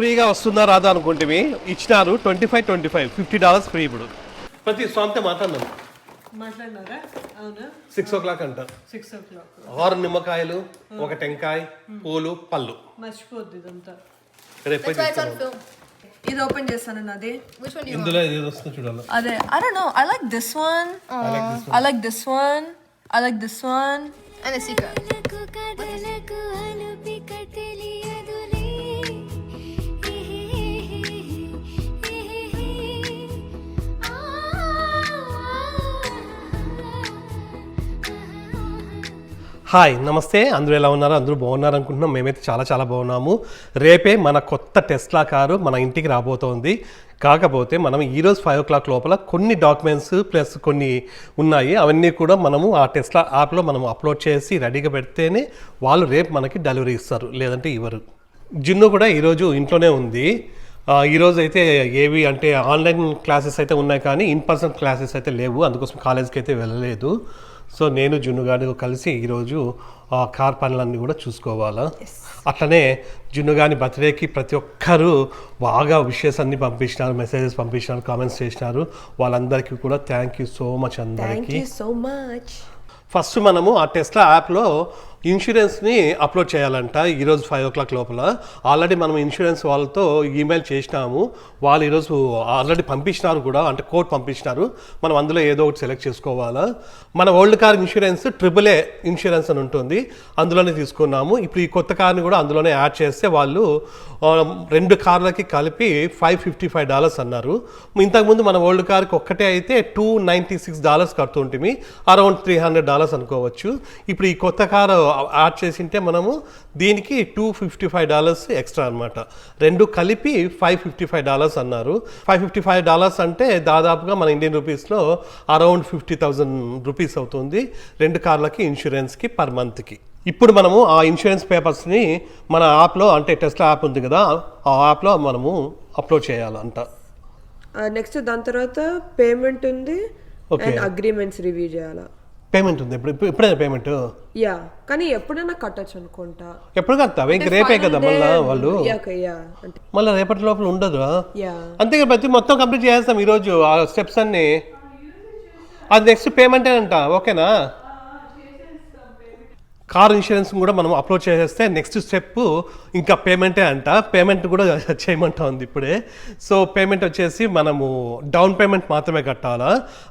ఫ్రీగా వస్తుందా రాదా అనుకుంటే ఇచ్చినారు. 25 $50 ఫ్రీ. ఇప్పుడు ప్రతి స్వామితో మాట్లాడినారా? అవునా? 6 o'clock అంట. 6 o'clock. 6 నిమ్మకాయలు, ఒక టెంకాయ, పూలు, పళ్ళు. మర్చిపోద్ది ఇదంతా. రేపు ఇది ఓపెన్ చేస్తాను నాది. ఇందులో ఏది వస్తుందో చూడాలి. అదే I don't know. I like this one. I like this one. I like this one. And a secret. Hi, నమస్తే. అందరూ ఎలా ఉన్నారు? అందరూ బాగున్నారు అనుకుంటున్నాం. మేమైతే చాలా చాలా బాగున్నాము. రేపే మన కొత్త టెస్లా కారు మన ఇంటికి రాబోతోంది. కాకపోతే మనం ఈరోజు 5 o'clock లోపల కొన్ని డాక్యుమెంట్స్ ప్లస్ కొన్ని ఉన్నాయి. అవన్నీ కూడా మనము ఆ టెస్లా యాప్లో మనం అప్లోడ్ చేసి రెడీగా పెడితేనే వాళ్ళు రేపు మనకి డెలివరీ ఇస్తారు, లేదంటే ఇవ్వరు. జిన్ను కూడా ఈరోజు ఇంట్లోనే ఉంది. ఈరోజు అయితే ఏవి అంటే ఆన్లైన్ క్లాసెస్ అయితే ఉన్నాయి, కానీ ఇన్ పర్సన్ క్లాసెస్ అయితే లేవు. అందుకోసం కాలేజ్కి అయితే వెళ్ళలేదు. సో నేను జున్ను గారు కలిసి ఈరోజు కార్ పనులన్నీ కూడా చూసుకోవాలా. అట్లనే జున్ను గారి బర్త్డేకి ప్రతి ఒక్కరూ బాగా విషెస్ అన్ని పంపించినారు, మెసేజెస్ పంపించినారు, కామెంట్స్ చేసినారు. వాళ్ళందరికీ కూడా థ్యాంక్ యూ సో మచ్. అందరికీ ఫస్ట్ మనము ఆ టెస్లా యాప్లో ఇన్సూరెన్స్ని అప్లోడ్ చేయాలంట ఈరోజు 5 o'clock లోపల. ఆల్రెడీ మనం ఇన్సూరెన్స్ వాళ్ళతో ఈమెయిల్ చేసినాము. వాళ్ళు ఈరోజు ఆల్రెడీ పంపించినారు కూడా, అంటే కోడ్ పంపించినారు. మనం అందులో ఏదో ఒకటి సెలెక్ట్ చేసుకోవాలా. మన old car insurance AAA insurance అని ఉంటుంది, అందులోనే తీసుకున్నాము. ఇప్పుడు ఈ కొత్త కార్ని కూడా అందులోనే యాడ్ చేస్తే వాళ్ళు 2 కార్లకి కలిపి $555 అన్నారు. ఇంతకుముందు మన ఓల్డ్ కార్కి ఒక్కటే అయితే $296 కడుతుంటిమి, అరౌండ్ $300 అనుకోవచ్చు. ఇప్పుడు ఈ కొత్త కారు యాడ్ చేసింటే మనము దీనికి $255 ఎక్స్ట్రా అనమాట. 2 కలిపి $555 అన్నారు. $555 అంటే దాదాపుగా మన ఇండియన్ రూపీస్లో అరౌండ్ 50,000 రూపీస్ అవుతుంది 2 కార్లకి ఇన్సూరెన్స్కి పర్ మంత్కి. ఇప్పుడు మనము ఆ ఇన్సూరెన్స్ పేపర్స్ని మన యాప్లో, అంటే టెస్లా యాప్ ఉంది కదా, ఆ యాప్లో మనము అప్లోడ్ చేయాలంట. నెక్స్ట్ దాని తర్వాత పేమెంట్ ఉంది, అగ్రిమెంట్స్ రివ్యూ చేయాలా. పేమెంట్ ఉంది ఇప్పుడే పేమెంట్. యా, కానీ ఎప్పుడైనా కట్టచ్చు అనుకుంటా. ఎప్పుడు కడతావు? ఇంక రేపే కదా మళ్ళీ వాళ్ళు, మళ్ళీ రేపటి లోపల ఉండదు. అంతే ప్రతి మొత్తం కంప్లీట్ చేస్తాం ఈరోజు ఆ స్టెప్స్ అన్ని. అది నెక్స్ట్ పేమెంటే అంట. ఓకేనా? కార్ ఇన్సూరెన్స్ కూడా మనం అప్లోడ్ చేసేస్తే నెక్స్ట్ స్టెప్ ఇంకా పేమెంటే అంట. పేమెంట్ కూడా చేయమంటా ఉంది ఇప్పుడే. సో పేమెంట్ వచ్చేసి మనము డౌన్ పేమెంట్ మాత్రమే కట్టాలా.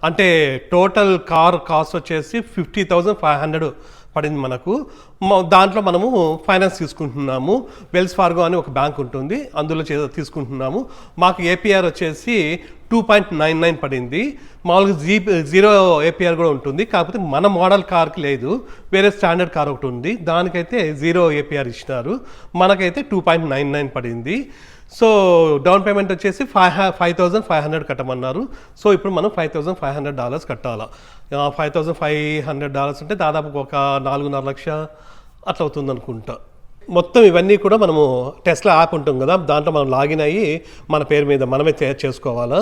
అంటే టోటల్ కార్ కాస్ట్ వచ్చేసి 50,500 పడింది మనకు. దాంట్లో మనము ఫైనాన్స్ తీసుకుంటున్నాము. వెల్స్ ఫార్గో అని ఒక బ్యాంక్ ఉంటుంది, అందులో తీసుకుంటున్నాము. మాకు ఏపీఆర్ వచ్చేసి 2.99 పడింది. మామూలుగా 0 ఏపీఆర్ కూడా ఉంటుంది, కాకపోతే మన మోడల్ కార్కి లేదు, వేరే స్టాండర్డ్ కార్ ఒకటి ఉంది, దానికైతే 0 ఏపీఆర్ ఇచ్చినారు. మనకైతే 2.99 పడింది. సో డౌన్ పేమెంట్ వచ్చేసి 5,500 కట్టమన్నారు. సో ఇప్పుడు మనం $5,500 కట్టాలా. $5,500 అంటే దాదాపు ఒక 4.5 లక్షలు అట్లా అవుతుంది అనుకుంటా. మొత్తం ఇవన్నీ కూడా మనము టెస్లా యాప్ ఉంటుంది కదా, దాంట్లో మనం లాగిన్ అయ్యి మన పేరు మీద మనమే చేసుకోవాలా.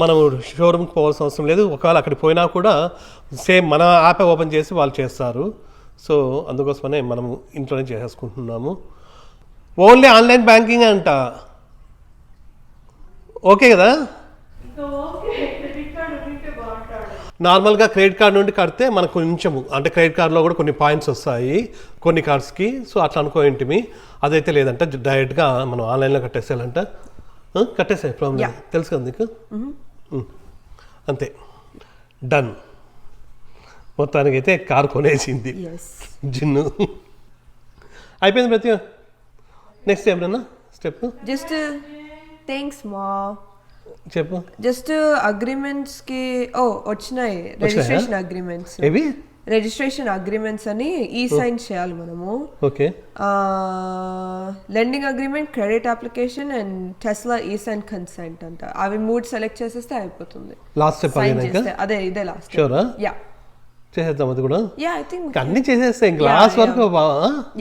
మనం షోరూమ్కి పోవాల్సిన అవసరం లేదు. ఒకవేళ అక్కడికి పోయినా కూడా సేమ్ మన యాపే ఓపెన్ చేసి వాళ్ళు చేస్తారు. సో అందుకోసమనే మనము ఇంట్లోనే చేసేసుకుంటున్నాము. ఓన్లీ ఆన్లైన్ బ్యాంకింగ్ అంట. ఓకే కదా? నార్మల్గా క్రెడిట్ కార్డ్ నుండి కడితే మనకు కొంచెము, అంటే క్రెడిట్ కార్డులో కూడా కొన్ని పాయింట్స్ వస్తాయి కొన్ని కార్డ్స్కి. సో అట్లా అనుకోంటిమి. అదైతే లేదంట, డైరెక్ట్గా మనం ఆన్లైన్లో కట్టేసేయాలంట. కట్టేసాయి ప్రాబ్లం, తెలుసు కదా నీకు. అంతే, డన్. మొత్తానికి అయితే కారు కొనేసింది జిన్ను. అయిపోయింది ప్రతి. నెక్స్ట్ ఏమన్నా స్టెప్? జస్ట్ థ్యాంక్స్ మా చెప్పు. జస్ట్ అగ్రిమెంట్స్ కి వచ్చినాయి, రిజిస్ట్రేషన్ అగ్రిమెంట్స్. రిజిస్ట్రేషన్ అగ్రిమెంట్స్ అని ఈ సైన్ చేయాలి మనము. Okay. Lending agreement, credit application and Tesla ఈ సైన్ కన్సెంట్ అంట. అవి 3 సెలెక్ట్ చేసేస్తే అయిపోతుంది. లాస్ట్ స్టెప్ అదే ఇదే లాస్ట్. షూరా? యా, చేసేద్దాం అది కూడా. యా, ఐ థింక్ అన్ని చేసేస్తే ఇంకా లాస్ట్ వరకు.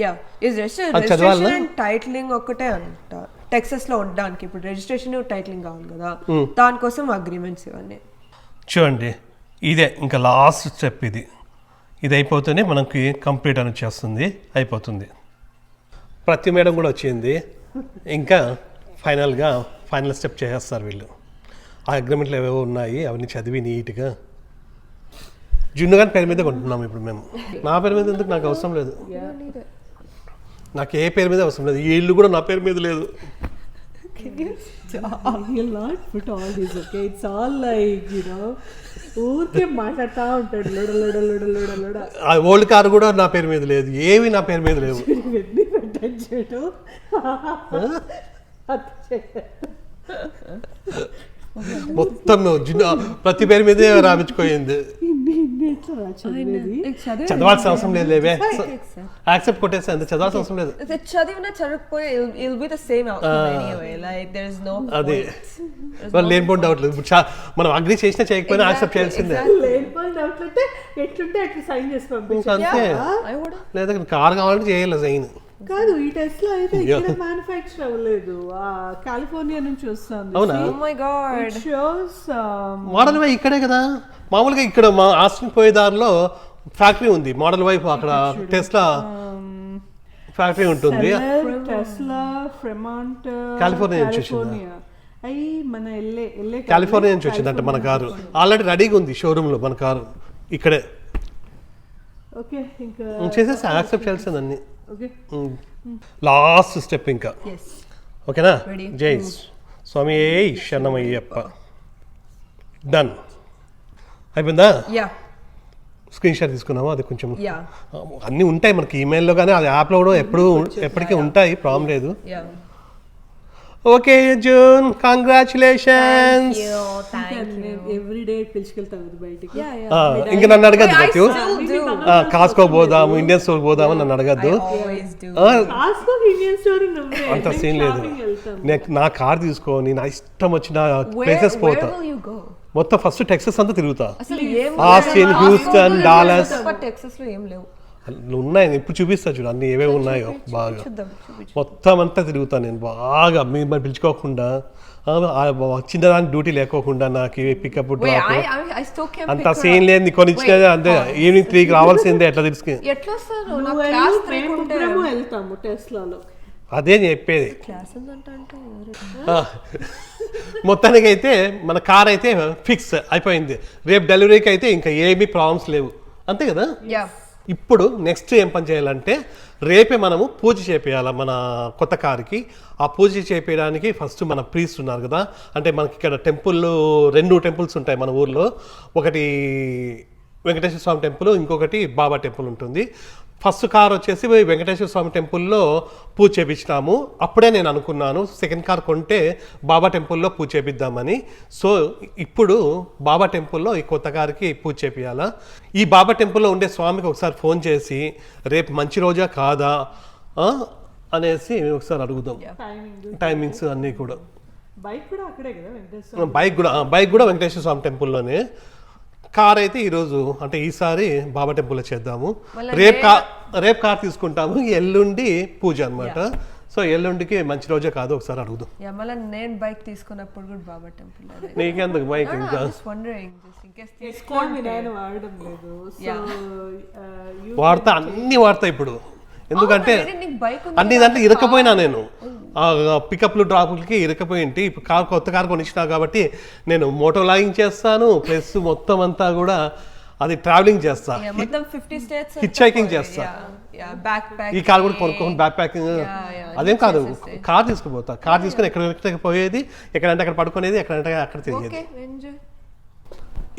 Yeah, is registration and titling ఒకటే అంట. టెక్సస్ లో ఉండడానికి ఇప్పుడు రిజిస్ట్రేషన్ టైటిలింగ్ కావాలి కదా, దానికోసం అగ్రిమెంట్స్ ఇవన్నీ. చూడండి, ఇదే ఇంకా లాస్ట్ స్టెప్. ఇది అయిపోతేనే మనకి కంప్లీట్ అని వచ్చేస్తుంది, అయిపోతుంది. ప్రతి మేడం కూడా వచ్చింది. ఇంకా ఫైనల్ స్టెప్ చేసేస్తారు వీళ్ళు. ఆ అగ్రిమెంట్లు ఏవేవో ఉన్నాయి అవన్నీ చదివి నీట్గా జున్ను గారి పేరు మీద కొంటున్నాము ఇప్పుడు మేము. నా పేరు మీద ఎందుకు, నాకు అవసరం లేదు, నాకు ఏ పేరు మీద అవసరం లేదు. ఈ ఇల్లు కూడా నా పేరు మీద లేదు. He'll not put all this, okay? It's all like, ఊరికే మాట్లాడుతూ ఉంటాడు లోడ. ఆ ఓల్డ్ కార్ కూడా నా పేరు మీద లేదు, ఏవి నా పేరు మీద లేవు. ఇవన్నీ పెట్టాడు మొత్తం ప్రతి పేరు మీదే రాపించుకోయింది. చదవాల్సిన అవసరం లేదు, లేవే యాక్సెప్ట్ కొట్టేస్తే అంత చదవాల్సిన అవసరం లేదు. చదివినా చదవకపోయి it'll be the same outcome anyway. Like there's no అది point. లేనిపోయిన డౌట్ లేదు. ఇప్పుడు మనం అగ్రి చేసినా చేయకపోయినా యాక్సెప్ట్ చేయాల్సిందే. లేకపోతే ఎట్లుంటే అట్లా సైన్ చేసి పంపించాలి. అంతే, I would. లేదా కార్ కావాలంటే చేయాలి సైన్. కాదు, ఈ టెస్ట్ లో అయితే ఇక్కడ మ్యానుఫ్యాక్చర్ అవ్వలేదు, కాలిఫోర్నియా నుంచి వస్తుంది. అవునా? Oh my god. Shows model Y ఇక్కడే కదా. మామూలుగా ఇక్కడ మా ఆస్టిన్ పోయే దారిలో ఫ్యాక్టరీ ఉంది, మోడల్ వైపు. అక్కడ టెస్లా ఫ్యాక్టరీ ఉంటుంది. టెస్లా ఫ్రెమాంట్ కాలిఫోర్నియా నుంచి వచ్చింది. అయ్యి మన ఎల్ఏ కాలిఫోర్నియా నుంచి వచ్చిందంట మన కారు. ఆల్రెడీ రెడీగా ఉంది షోరూమ్ లో మన కారు ఇక్కడే. ఓకే, ఇంకా చేసేసి యాక్సెప్ట్ చేయాల్సింది అన్ని. ఓకే, లాస్ట్ స్టెప్ ఇంకా. Yes. ఓకేనా? Ready. జై స్వామి శరణమయ్యప్ప. డన్ అయిపోయిందా? Yeah. స్క్రీన్ షాట్ తీసుకున్నాము. అది కొంచెం Yeah. అన్నీ ఉంటాయి మనకి ఈమెయిల్లో, కానీ అది యాప్లో కూడా ఎప్పటికీ ఉంటాయి, ప్రాబ్లం లేదు. Yeah. Okay June, congratulations. Thank you. Every day పిలుచుకెళ్తాం బయటికి. ఇంకా నన్ను అడగద్దు I బచ్చు. still do. కాస్కో పోదాము, ఇండియన్ స్టోర్ పోదాము నన్ను అడగద్దు. I always do. Costco Indian store నువ్వే, అంత సీన్ లేదు. వెళ్తాం. నా కార్ తీసుకొని నా ఇష్టం వచ్చిన Where ప్లేసెస్ పోతా. will you go? మొత్తం ఫస్ట్ టెక్సస్ అంతా తిరుగుతా. అసలు ఏం ఆస్టిన్, హ్యూస్టన్, డాలస్ టెక్సస్ లో ఏం లేవు. ఉన్నాయి. ఇప్పుడు చూపిస్తా చూడు అన్ని ఏవేవి ఉన్నాయో బాగా. చూద్దాం. మొత్తం అంతా తిరుగుతా నేను బాగా, మీరు పిలుచుకోకుండా, చిన్నదాని డ్యూటీ లేకోకుండా, నాకు pickup Wait, drop I still can't అంత pick her సీన్ up. లేదు. నీకు కొనిచ్చిన అంతే, ఈవినింగ్ 3కి రావాల్సిందే. ఎట్లా తెలుసుకుని ఎట్లా వస్తారు? నా నువ్వు క్లాస్ వెళ్ళు, మేము ముగ్గురము వెళ్తాము టెస్లాలో. అదే చెప్పేది. క్లాస్ ఉందంటే మొత్తానికి అయితే మన కార్ అయితే ఫిక్స్ అయిపోయింది. రేపు డెలివరీకి అయితే ఇంకా ఏమీ ప్రాబ్లమ్స్ లేవు, అంతే కదా? యా. ఇప్పుడు నెక్స్ట్ ఏం పని చేయాలంటే, రేపే మనము పూజ చేపియాలి మన కొత్త కార్కి. ఆ పూజ చేపించడానికి ఫస్ట్ మన ప్రీస్ట్ ఉన్నారు కదా, అంటే మనకి ఇక్కడ టెంపుల్ 2 టెంపుల్స్ ఉంటాయి మన ఊర్లో. ఒకటి వెంకటేశ్వర స్వామి టెంపుల్, ఇంకొకటి బాబా టెంపుల్ ఉంటుంది. ఫస్ట్ కార్ వచ్చేసి వెంకటేశ్వర స్వామి టెంపుల్లో పూజ చేపించినాము. అప్పుడే నేను అనుకున్నాను సెకండ్ కార్ కొంటే బాబా టెంపుల్లో పూజ చేపిద్దామని. సో ఇప్పుడు బాబా టెంపుల్లో ఈ కొత్త కార్కి పూజ చేపియాలా. ఈ బాబా టెంపుల్లో ఉండే స్వామికి ఒకసారి ఫోన్ చేసి రేపు మంచి రోజా కాదా అనేసి ఒకసారి అడుగుదాం. టైమింగ్స్ అన్నీ కూడా. బైక్ కూడా అక్కడే కదా వెంకటేశ్వర. బైక్ కూడా వెంకటేశ్వర స్వామి టెంపుల్లోనే. కార్ అయితే ఈరోజు అంటే ఈసారి బాబా టెంపుల్లో చేద్దాము. రేపు కార్ తీసుకుంటాము, ఎల్లుండి పూజ అనమాట. సో ఎల్లుండికి మంచి రోజే కాదు ఒకసారి అడుగుదాం. మళ్ళీ నేను బైక్ తీసుకున్నప్పుడు కూడా బాబా టెంపుల్. నీకెందుకు బైక్ ఇంకా వాడడం లేదు. వాడతా, అన్ని వాడతా ఇప్పుడు. ఎందుకంటే అన్ని దాంట్లో ఇరకపోయినా నేను పికప్లు డ్రాపులకి ఇరకపోయింటి. ఇప్పుడు కొత్త కార్ కొనిచ్చినా కాబట్టి నేను మోటో లాగింగ్ చేస్తాను, ప్లస్ మొత్తం అంతా కూడా అది ట్రావెలింగ్ చేస్తా, హిచ్ హైకింగ్ చేస్తా. ఈ కార్ కూడా కొనుక్కోని బ్యాక్ ప్యాకింగ్ అదేం కాదు, కార్ తీసుకుపోతా. కార్ తీసుకుని ఎక్కడ పోయేది, ఎక్కడంటే అక్కడ పడుకునేది, ఎక్కడంటే అక్కడ తిరిగేది.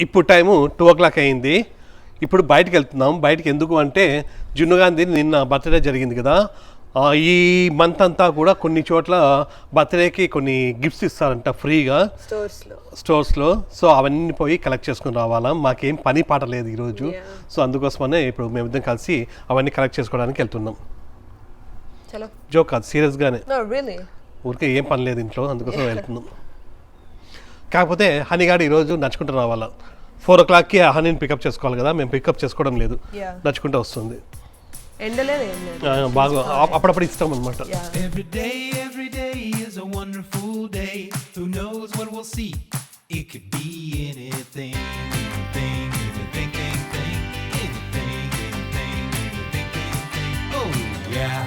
ఇప్పుడు టైము 2 o'clock అయింది. ఇప్పుడు బయటకు వెళ్తున్నాం. బయటకు ఎందుకు అంటే, జున్ను గాంధీ నిన్న బర్త్డే జరిగింది కదా, ఈ మంత్ అంతా కూడా కొన్ని చోట్ల బర్త్డేకి కొన్ని గిఫ్ట్స్ ఇస్తారంట ఫ్రీగా స్టోర్స్లో. సో అవన్నీ పోయి కలెక్ట్ చేసుకుని రావాలా. మాకేం పని పాట లేదు ఈరోజు. సో అందుకోసమనే ఇప్పుడు మేమిద్దరం కలిసి అవన్నీ కలెక్ట్ చేసుకోవడానికి వెళ్తున్నాం. జోక్ కాదు, సీరియస్గానే. ఊరికే ఏం పని లేదు ఇంట్లో, అందుకోసం వెళ్తున్నాం. కాకపోతే హనీగాడు ఈరోజు నడుచుకుంటూ రావాలా. 4 o'clockకి హనీని పికప్ చేసుకోవాలి కదా, మేము పికప్ చేసుకోవడం లేదు, నడుచుకుంటూ వస్తుంది. బాగా అప్పుడప్పుడు ఇష్టం అనమాట. Every day is a wonderful day. Who knows what we'll see? It could be anything, anything, anything, anything, anything. Oh yeah.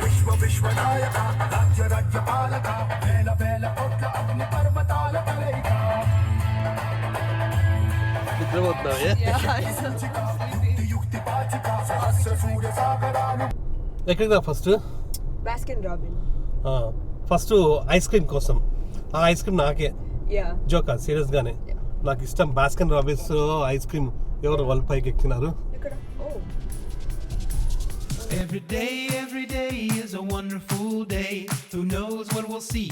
Vishwa Vishwa Nayaka. ఎక్కడికి రా first? Baskin robin. First ice cream కోసం. ఆ ఐస్ క్రీమ్ నాకే yeah జోకా, serious గానే నాకు ఇష్టం. Baskin Robbins ice cream ఎవరు వాళ్ళ పైకి ఎక్కినారు. ఇక్కడ ఓ Every day is a wonderful day. Who knows what we'll see?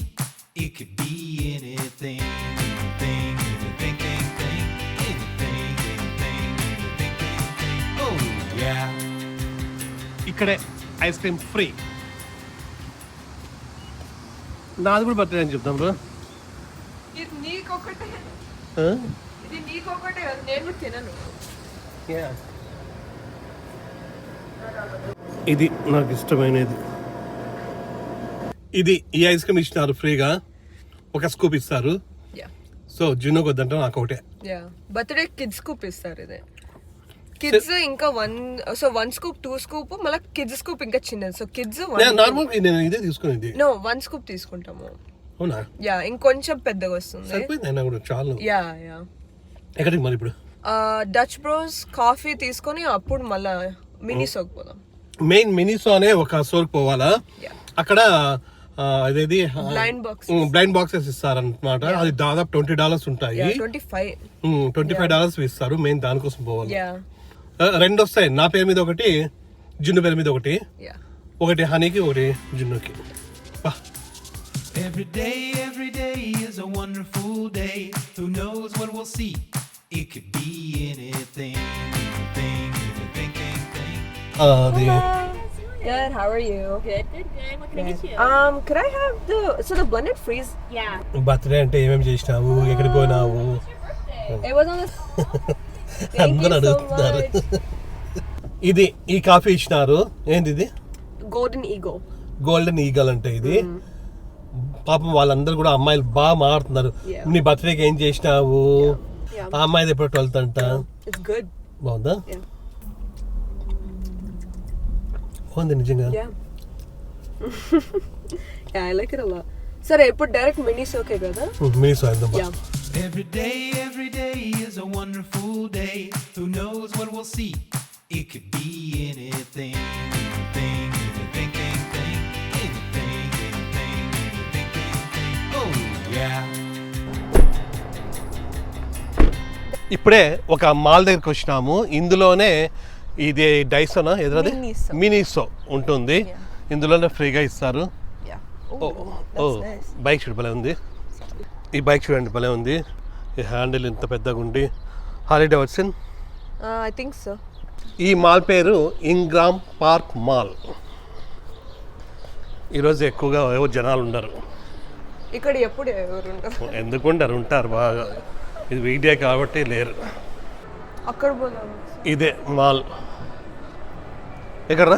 It could be anything, anything, anything, anything, anything, anything, anything, anything. Oh yeah. ఇక్కడే ఐస్ క్రీమ్ ఫ్రీ. నాది కూడా birthday అని చెప్తాం bro. ఇది నీకొకటే, Huh? ఇది నీకొకటే, నేను కూడా తినను. ఇది నాకు ఇష్టమైనది. ఇది ఈ ఐస్ క్రీమ్ ఇచ్చినారు ఫ్రీగా, ఒక స్కూప్ ఇస్తారు. యా సో జున్నోకి వద్దంటే నాకు ఒకటే. యా బర్త్డే కిడ్స్ స్కూప్ ఇస్తారు. ఇదే కిడ్స్ ఇంకా 1 స్కూప్ 2 స్కూప్ మళ్ళీ కిడ్స్ స్కూప్ ఇంకా చిన్నది. సో కిడ్స్ నార్మల్ నేను ఇదే తీసుకునేది. 1 స్కూప్ తీసుకుంటాము. అవునా? యా ఇంకొంచెం పెద్దగా వస్తుంది. సరిపోయింది అయినా కూడా చాలు. యా యా ఎక్కడికి మరి ఇప్పుడు? డచ్ బ్రోస్ కాఫీ తీసుకొని అప్పుడు మళ్ళా మినీ సోక్ పోదాం. మెయిన్ మినీసో అనే ఒక స్టోర్కి పోవాలా. Yeah. అక్కడ అదేది బ్లైండ్ బాక్సెస్ ఇస్తారనమాట. అది దాదాపు $20 ఉంటాయి. 25. $25 ఇస్తారు. మెయిన్ దానికోసం పోవాలి. యా రెండు వస్తాయి, నా పేరు మీద ఒకటి, జున్ను పేరు మీద ఒకటి. యా ఒకటి హనీకి, ఒకటి జున్నుకి. Every day is a wonderful day. Who knows what we'll see? It could be anything, anything, anything, anything. అది Good. How are you? Good. What can I get you? Could I have the blended freeze? Yeah. Birthday అంటే ఏమేమి చేసినావు, ఎక్కడికి పోయినావు? It was on the. అందరూ అడుగుతున్నారు. ఇది ఈ కాఫీ ఇచ్చినారు. ఏంది ఇది? Golden Eagle. గోల్డెన్ ఈగల్ అంటే ఇది. పాపం వాళ్ళందరూ కూడా అమ్మాయిలు బాగా మారుతున్నారు. Yeah. నీ బర్త్డేకి ఏం చేసినావు? Yeah. ఆ అమ్మాయిది ఎప్పుడు 12th అంట. It's good. బాగుందా? Yeah. బాగుంది నిజంగా. Yeah. Yeah, I like it a lot. సరే ఇప్పుడు డైరెక్ట్ మినీ సోకే కదా. మీ సాయంత్రం Yeah. Every day is a wonderful day. Who knows what we'll see? It could be anything, anything, anything, anything, anything, anything, anything, anything. Oh yeah. ఇప్పుడే ఒక mall దగ్గరికి వచ్చినాము. ఇందులోనే ఇది డైసోనా ఎదురది Miniso. మినీసో ఉంటుంది. ఇందులోనే ఫ్రీగా ఇస్తారు. Yeah. Oh oh That's nice. Bike చూడు భలే ఉంది. ఈ బైక్ చూడండి భలే ఉంది. ఈ హ్యాండిల్ ఇంత పెద్దగా ఉండి. Harley Davidson. I think so. ఈ మాల్ పేరు ఇంగ్రామ్ పార్క్ మాల్. ఈరోజు ఎక్కువగా ఎవరు జనాలు ఉండరు. ఇక్కడ ఎప్పుడు ఎవరు ఉండరు. ఎందుకు ఉండరు? ఉంటారు బాగా. ఇది వీక్ డే కాబట్టి లేరు. అక్కడ పోదాం. ఇదే మాల్. ఎక్కడ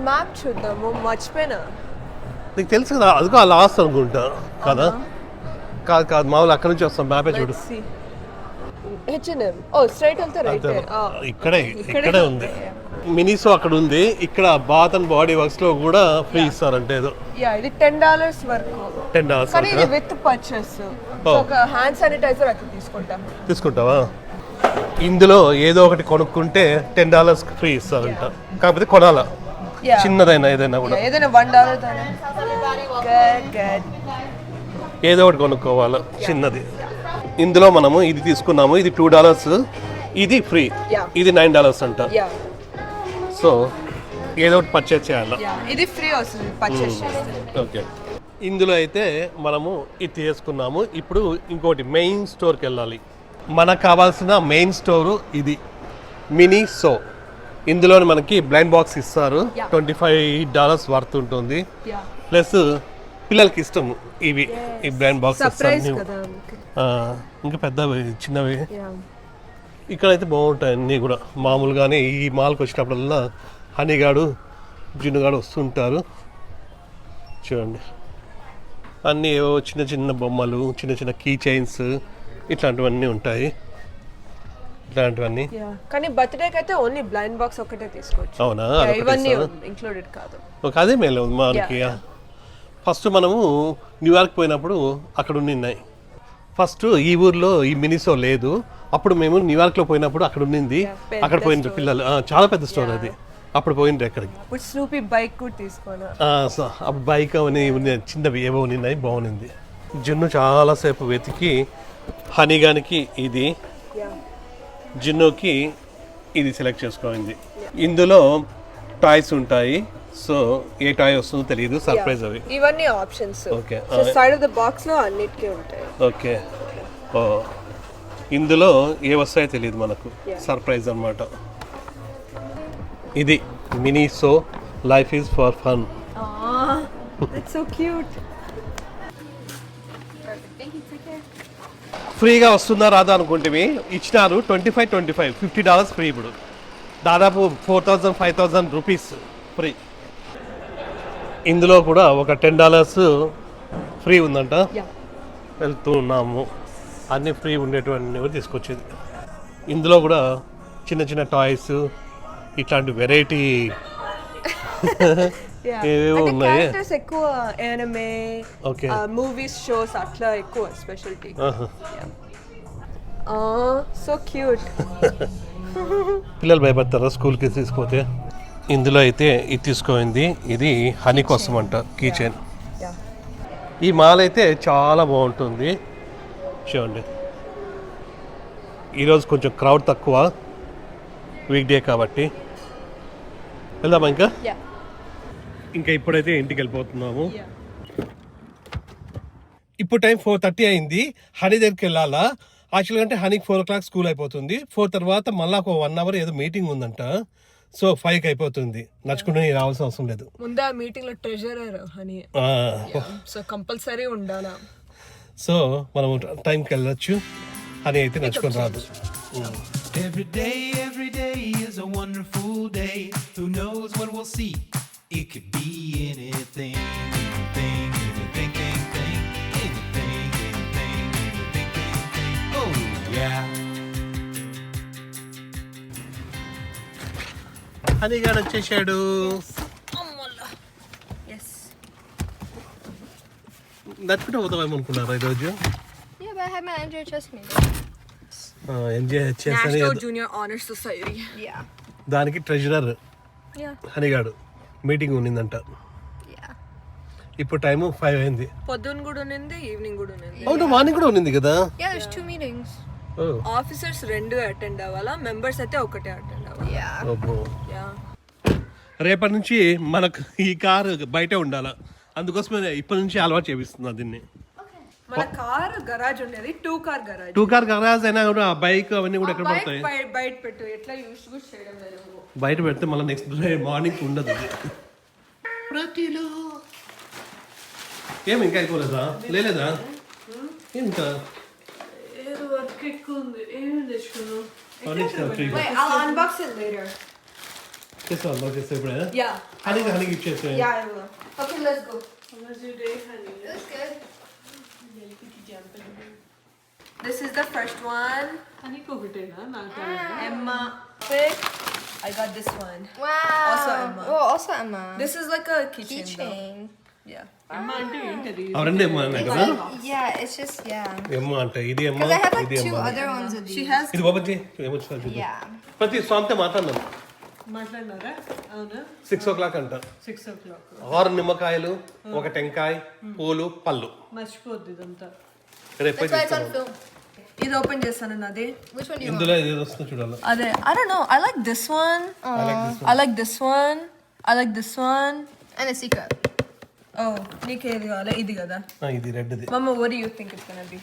మ్యాప్ చూద్దాము. మర్చిపోయినా. నీకు తెలుసు కదా, అదిగో ఆ లాస్ట్ అనుకుంటా కదా. కాదు కాదు, మామూలు అక్కడ నుంచి వస్తాం. మ్యాపే చూడు. H&M. ఓ స్ట్రైట్ వెళ్తే రైట్. ఇక్కడే ఉంది. మినీసో అక్కడ ఉంది. ఇక్కడ బాత్ అండ్ బాడీ వర్క్స్ లో కూడా ఫ్రీ ఇస్తారంటే ఏదో యా ఇది $10 వరకు. $10 కానీ ఇది విత్ పర్చేస్. ఒక హ్యాండ్ శానిటైజర్ అక్కడ తీసుకుంటాం. తీసుకుంటావా? ఇందులో ఏదో ఒకటి కొనుక్కుంటే $10 ఫ్రీ ఇస్తారంట. కాకపోతే కొనాలా, Yeah. చిన్నదైనా ఏదైనా కూడా. ఏదైనా $1 తోనే. Good. ఏదో ఒకటి కొనుక్కోవాలి చిన్నది. ఇందులో మనము ఇది తీసుకున్నాము. ఇది $2, ఇది ఫ్రీ. Yeah. ఇది $9 అంట. యా సో ఏదో ఒకటి పర్చేజ్ చేయాలి. యా ఇది ఫ్రీ వస్తుంది పర్చేస్ చేస్తే. ఓకే. ఇందులో అయితే మనము ఇది తీసుకున్నాము. ఇప్పుడు ఇంకోటి మెయిన్ స్టోర్కి వెళ్ళాలి. మనకు కావాల్సిన మెయిన్ స్టోరు ఇది మినీసో. ఇందులో మనకి బ్లైండ్ బాక్స్ ఇస్తారు. Yeah. $25 వర్త్ ఉంటుంది. యా ప్లస్ పిల్లలకి ఇష్టం ఇవి. ఈ బ్లైండ్ బాక్స్ సర్ప్రైజ్ కదా. ఇంకా పెద్దవి చిన్నవి. యా ఇక్కడైతే బాగుంటాయి అన్నీ కూడా. మామూలుగానే ఈ మాల్కి వచ్చినప్పుడల్లా హనీగాడు జున్నుగాడు వస్తుంటారు. చూడండి అన్నీ ఏవో చిన్న చిన్న బొమ్మలు, చిన్న చిన్న కీ చైన్స్ ఇట్లాంటివన్నీ ఉంటాయి. ఇట్లాంటివన్నీ. యా కానీ బర్త్డేకి అయితే ఓన్లీ బ్లైండ్ బాక్స్ ఒకటే తీసుకోవచ్చు. అవునా? ఇవన్నీ ఇంక్లూడెడ్ కాదు. ఒక అదే మేలు మనకి. ఫస్ట్ మనము న్యూయార్క్ పోయినప్పుడు అక్కడ ఉన్నాయి. ఫస్ట్ ఈ ఊర్లో ఈ మినీసో లేదు. అప్పుడు మేము న్యూయార్క్లో పోయినప్పుడు అక్కడ ఉన్నింది, పెద్ద అక్కడ పోయిన పిల్లలు చాలా పెద్ద స్టోర్ అది. అప్పుడు పోయిండ్రు అక్కడికి. ఇప్పుడు స్నూపీ బైక్ కూడా తీసుకోను. సో అప్పుడు బైక్ అవన్నీ ఉన్నాయి, చిన్నవి ఏవో ఉన్నాయి, బాగుంది. జున్ను చాలాసేపు వెతికి హనీగానికి ఇది, జున్నుకి ఇది సెలెక్ట్ చేసుకోయింది. ఇందులో టాయ్స్ ఉంటాయి, సో ఏ టాయ్ వస్తుందో తెలియదు, సర్ప్రైజ్ అవి. ఇవన్నీ options. Okay side of the box లో అన్నిటికీ ఉంటాయి. ఓకే. ఓ ఇందులో ఏ వస్తాయో తెలియదు మనకు, సర్ప్రైజ్ అన్నమాట. ఇది mini so life is for fun. It's so cute. ఫ్రీగా వస్తుందా రాదా అనుకుంటే ఇచ్చినారు. 25 $50 ఫ్రీ. ఇప్పుడు దాదాపు 4,000 5,000 రూపీస్ ఫ్రీ. ఇందులో కూడా ఒక $10 ఫ్రీ ఉందంట. వెళ్తూ ఉన్నాము, అన్నీ ఫ్రీ ఉండేటువంటి తీసుకొచ్చేది. ఇందులో కూడా చిన్న చిన్న టాయ్స్, ఇట్లాంటి వెరైటీ ఏవేవో ఉన్నాయి. క్యారెక్టర్స్ ఎక్కువ యానిమే, ఓకే. మూవీస్, షోస్ అట్లా ఎక్కువ స్పెషాలిటీ. So cute. పిల్లలు భయపడతారా స్కూల్కి తీసుకుపోతే? ఇందులో అయితే ఇది తీసుకోయింది, ఇది హనీ కోసం అంట, కీ చైన్. ఈ మాల్ అయితే చాలా బాగుంటుంది చూడండి. ఈరోజు కొంచెం క్రౌడ్ తక్కువ, వీక్ డే కాబట్టి. వెళ్దామా ఇంకా ఇప్పుడైతే ఇంటికి వెళ్ళిపోతున్నాము. ఇప్పుడు టైం 4:30 అయింది. హనీ దగ్గరికి వెళ్ళాలా. యాక్చువల్గా అంటే హనీకి 4 o'clock స్కూల్ అయిపోతుంది. 4 తర్వాత మళ్ళీ ఒక 1 hour ఏదో మీటింగ్ ఉందంట. సో 5కి అయిపోతుంది. నడుచుకుంటే రావాల్సిన అవసరం లేదు. ముందే ఆ మీటింగ్ లో ట్రెజరర్ హనీ, సో కంపల్సరీ ఉండాలా. సో మనం టైంకి వెళ్ళొచ్చు. హనీ అయితే నడుచుకొని రాదు. Every day is a wonderful day. Who knows what we'll see? It could be anything, anything, anything, anything, anything, anything, anything, anything. Oh yeah. Honey గారు వచ్చేసాడు. నడుచుకుంటే పోతామేమో అనుకున్నారా ఈరోజు? Yeah, but I had my NJHS meeting. Enjoy చేస్తాను. National junior honour society. Yeah. దానికి treasurer Yeah. హనీగాడు meeting ఉన్నిందంట. Yeah. ఇప్పుడు టైము 5 అయింది. పొద్దున్న కూడా ఉన్నింది, ఈవినింగ్ కూడా ఉన్నింది. అవును, మార్నింగ్ కూడా ఉన్నింది కదా. Yeah, there's 2 meetings. Officers 2 attend అవ్వాలా, మెంబర్స్ అయితే ఒకటే అటెండ్ అవ్వాలి. Yeah. రేపటి నుంచి మనకు ఈ కారు బయటే ఉండాలా. అందుకోసమే ఇప్పటి నుంచి అలవాటు చేపిస్తున్నా దీన్ని. మన కార్ గరాజ్ ఉండేది 2 కార్ గరాజ్. 2 కార్ గరాజ్ అయినా కూడా ఆ బైక్ అవన్నీ కూడా ఎక్కడ పడతాయి. బయట పెట్టు, ఎట్లా యూస్ కూడా చేయడం లేదు. బయట పెడితే మళ్ళీ నెక్స్ట్ డే మార్నింగ్ ఉండదు. ప్రతిలో ఏమి ఇంకా అయిపోలేదా? లేదా ఇంకా ఏదో వర్క్ ఎక్కువ ఉంది. ఏమేమి తెచ్చుకున్నావు? Wait, I'll unbox it later. చేస్తాను బాగా చేస్తే ఇప్పుడే. Yeah. హనీకి ఇచ్చేస్తే. Yeah, I will. Okay, let's go. How was your day, honey? It was good. This is the first one. హనీకి ఒకటేనా? నాకు Emma pick. I got this one. Wow. Also Emma. Oh, also Emma. This is like a keychain. Keychain. Yeah. అమ్మ అంటే ఏంటది? అవన్నీ ఏమో అన్నాయి కదా. Yeah, it's just, yeah. ఏమో అంటే ఇది ఏమో Because I have like ఇది 2 ఏమో. other ones of these. She has. ఇది ఓపెన్ చేయి, ఏమొచ్చిందో చూద్దాం. Yeah. ప్రతి స్వామితో మాట్లాడినాం. మాట్లాడినారా? అవునా? 6 o'clock అంట. 6 o'clock. 6 నిమ్మకాయలు, ఒక టెంకాయ, పూలు, పళ్ళు. మర్చిపోద్ది ఇదంతా. రేపు That's why it's on film. ఇది ఓపెన్ చేస్తాను నాది. Which one do you want? ఇందులో ఏదో వస్తుందో చూడాలి. అదే I don't know. I like this one. I like this one. I like this one. And a secret. Oh, నీకేది కావాలి? ఇది కదా. ఇది Reddy. Mama, what do you think it's gonna be?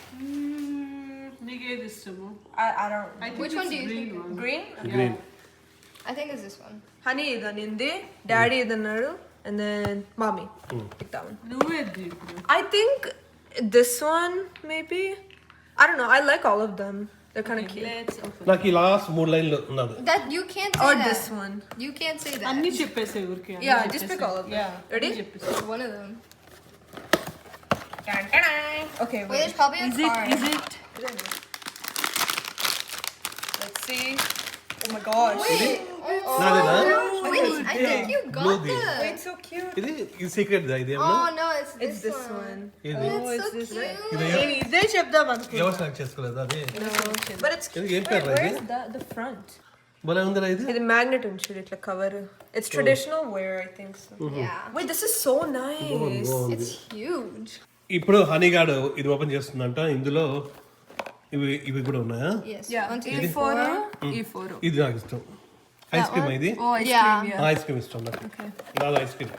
నీకేది ఇష్టము? I don't. I think Which one it's do you green think? one. Green? Green. I think it's this one. Honey ఇది అనింది, daddy ఇది అన్నాడు, and then mommy. Pick that one. నువ్వేది ఇప్పుడు? I think this one maybe. I don't know. I like all of them. They're kind of cute. Let's open. నాకు ఈ last 3 లైన్లు ఉన్నది. That you can't say Or that. this one. You can't say that. అన్ని చెప్పేసే ఊరికే. అన్ని Yeah, just చెప్పేసే. pick all of them. Yeah. Ready? అన్ని చెప్పేసే. One of them. Okay, Wait, wait. there's probably a card. Is it? Let's see. Oh my gosh. నాదేనా? Wait, I think you got Blue this. Wait, so cute. ఇది secret దా ఇది ఏమో. Oh no, it's It's this one. ఇది It's so cute. నేను ఇదే చెప్దాం అనుకున్నా. ఎవరు select చేసుకోలేదు అది But it's ఇది ఏం పేరు ఇది the front. భలే ఉందిరా ఇది ఇది మ్యాగ్నెట్ ఉంచుడు ఇట్లా cover. It's traditional wear, I think so. Yeah. Wait, this is so nice. It's huge. ఇప్పుడు హనీగాడు ఇది ఓపెన్ చేస్తుందంట. ఇందులో ఇవి కూడా ఉన్నాయా? Yes. Yeah. 1, 2, E 3, four. 4. E four. ఇది నాకు ఇష్టం. ఐస్ క్రీమ్ ఇది Oh, ice Yeah. cream. Yeah. Ice cream ఇష్టం నాకు. నాది ice cream.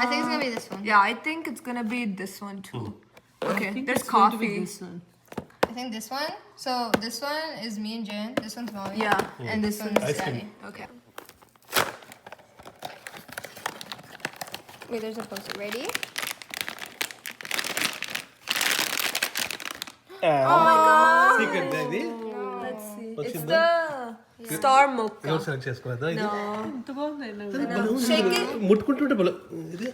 I think it's gonna be this one. Yeah, I think it's gonna be this one too. Okay, I think there's it's going to be coffee. this one. I think this one. So this one is me and Jen. This one's mommy. Yeah. And this one's Ice cream. daddy. Okay. Wait, there's a poster. Ready? Secret ఇది Let's see. It's వచ్చిందా? the star mocha. ఎవరు select చేసుకోలేదా ఇది? ఎంత బాగుంది భలే ఉంది. ముట్టుకుంటుంటే భలే ఇది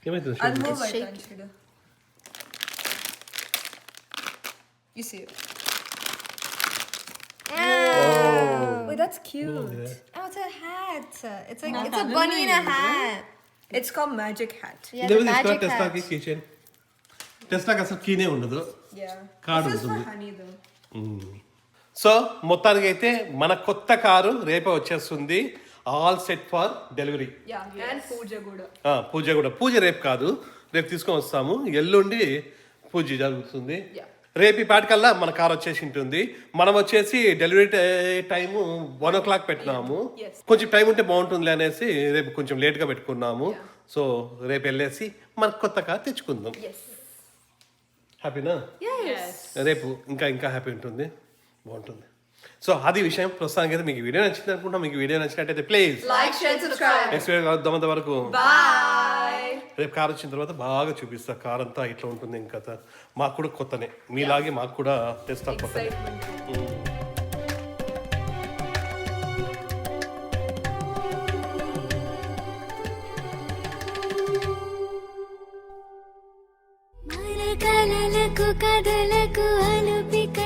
ఏమైతుంది I'll move it. Anshudu. You see it? Wait, that's cute. Oh, it's a hat. It's like it's a bunny in a hat. It's called magic hat. Yeah, ఇదేమో the తీసుకో magic టెస్లాకి hat. కిచెన్. టెస్లాకి అసలు కీనే ఉండదు. Yeah. Card This is for ఉంటుంది. honey though. So మొత్తానికి అయితే మన కొత్త car రేపే వచ్చేస్తుంది. All set for delivery. Yeah. And puja kuda. పూజ కూడా పూజ రేపు కాదు, రేపు తీసుకొని వస్తాము. ఎల్లుండి పూజ జరుగుతుంది. Yeah. రేపు ఈ పాటికల్లా మన కార్ వచ్చేసి ఉంటుంది. మనం వచ్చేసి డెలివరీ టైము 1 o'clock పెట్టినాము. Yes. కొంచెం టైం ఉంటే బాగుంటుంది అనేసి రేపు కొంచెం లేట్గా పెట్టుకున్నాము. సో రేపు వెళ్ళేసి మన కొత్త కార్ తెచ్చుకుందాం. Yes. హ్యాపీనా? Yes. రేపు ఇంకా హ్యాపీ ఉంటుంది, బాగుంటుంది. సో అది విషయం. ప్రస్తుతానికి అయితే మీకు వీడియో నచ్చింది అనుకుంటా. మీకు వీడియో నచ్చినట్టయితే please Like, share, subscribe. Next video కలుద్దాం. వరకు Bye. రేపు కార్ వచ్చిన తర్వాత బాగా చూపిస్తా కార్ అంతా ఇట్లా ఉంటుంది. ఇంకా మాకు కూడా కొత్తనే, మీలాగే మాకు కూడా తెస్తా కొత్తనే. Excitement. మన కలలకు కథలకు అలుపిక